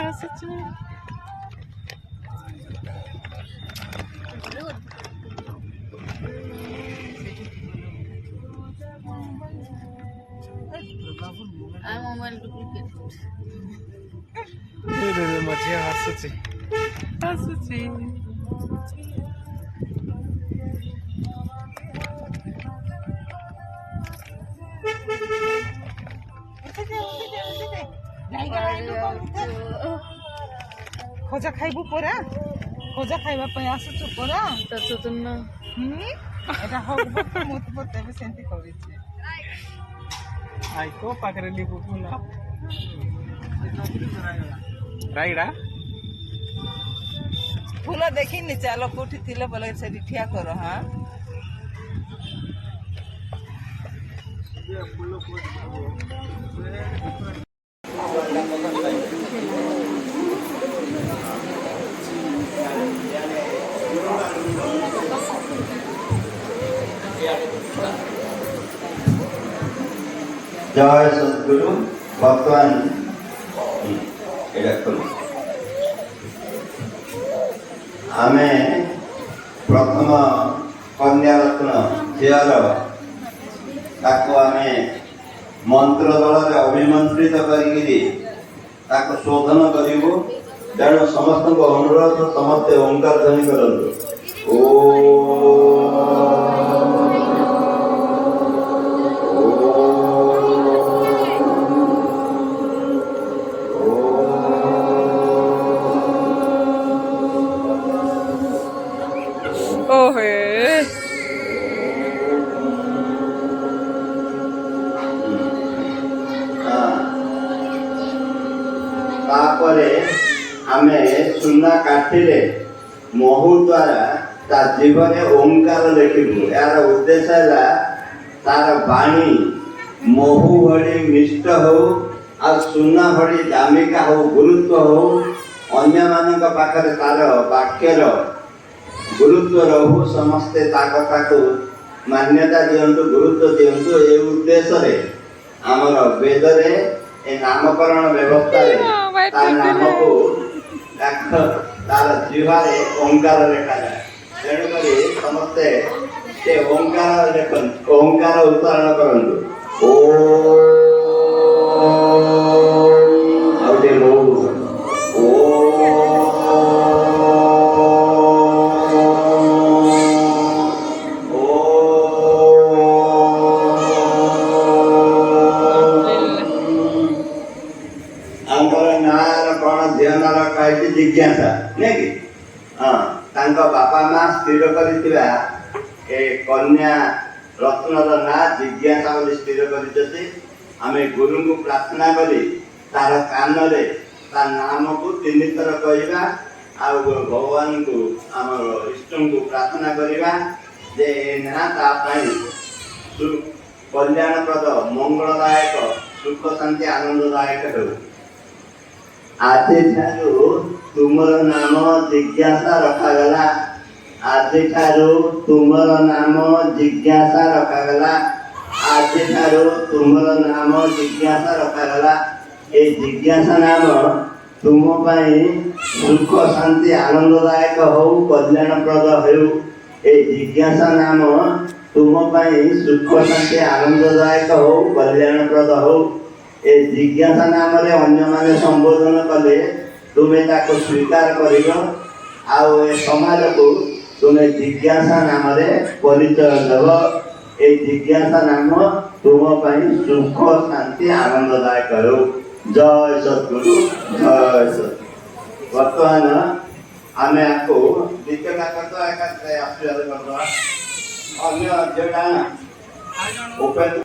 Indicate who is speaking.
Speaker 1: ଆସୁଛୁ ମଝିଆ ଆସୁଛି ଆସୁଛି ଖୋଜା ଖାଇବୁ ପରା ଖୋଜା ଖାଇବା ପାଇଁ ଆସୁଛୁ ପରା ଏଟା ହବ ମୁଁ ତ ତେବେ ସେମିତି କରିଛି ଆଇକୋ ପାଖରେ ଲିବୁ ରାଇଡା ଫୁଲ ଦେଖିନି ଚାଲ କୋଉଠି ଥିଲେ ବୋଲେ ସେଠି ଠିଆ କର ହଁ
Speaker 2: जय सद्गुरु भगवान आम प्रथम कन्या रत्न झीर आम मंत्र दल अभिमंत्रित कर शोधन करूँ तेणु समस्त अनुरोध समस्ते ओंकार ध्वनि करूँ ओ आमे सुना काठिले महू द्वारा ता जीवने ओंकार लिखिबु यार उद्देश्य है तार वाणी महू भली मिष्ट हो आ सुना भली दामिका हो गुरुत्व हो अन्य मानक पाखरे तार वाक्यर गुरुत्व रहू समस्ते ता कथा को मान्यता दियंतु गुरुत्व दियंतु ए उद्देश्य रे हमर वेद रे ए नामकरण व्यवस्था रे तार नाम को तार जीवारे ओंकार लेखा जाए तेणुक समस्ते से ओंकार ओंकार उच्चारण करंतु ओ जिज्ञासा नहीं कि हाँ बापा माँ स्थिर कर कन्या रत्नर ना जिज्ञासा स्थिर कर गुरु को प्रार्थना करी तार कान तार नाम को 3 थर कहवा आ भगवान को आम इष्ट को प्रार्थना करवा जे ना कल्याणप्रद मंगलदायक सुख शांति आनंददायक हो आज तुमर नाम जिज्ञासा रखागला आज तुमर नाम जिज्ञासा रखागला आज तुमर नाम जिज्ञासा रखागला ए जिज्ञासा नाम तुम सुख शांति आनंददायक हो कल्याणप्रद हो ए जिज्ञासा नाम तुम सुख शांति आनंददायक हो कल्याणप्रद हो ए जिज्ञासा नाम रे अन्य माने संबोधन कले तुम्हें ताको स्वीकार करियो आउ ए समाज को तुम्हें जिज्ञासा नाम रे परिचय देव ए जिज्ञासा नाम तुम सुख शांति आनंददायक हो जय सद्गुरु जय सद्गुरु वर्तमान आमे आपको द्वितीय आशीर्वाद करदवा अन्य जेटा ओपन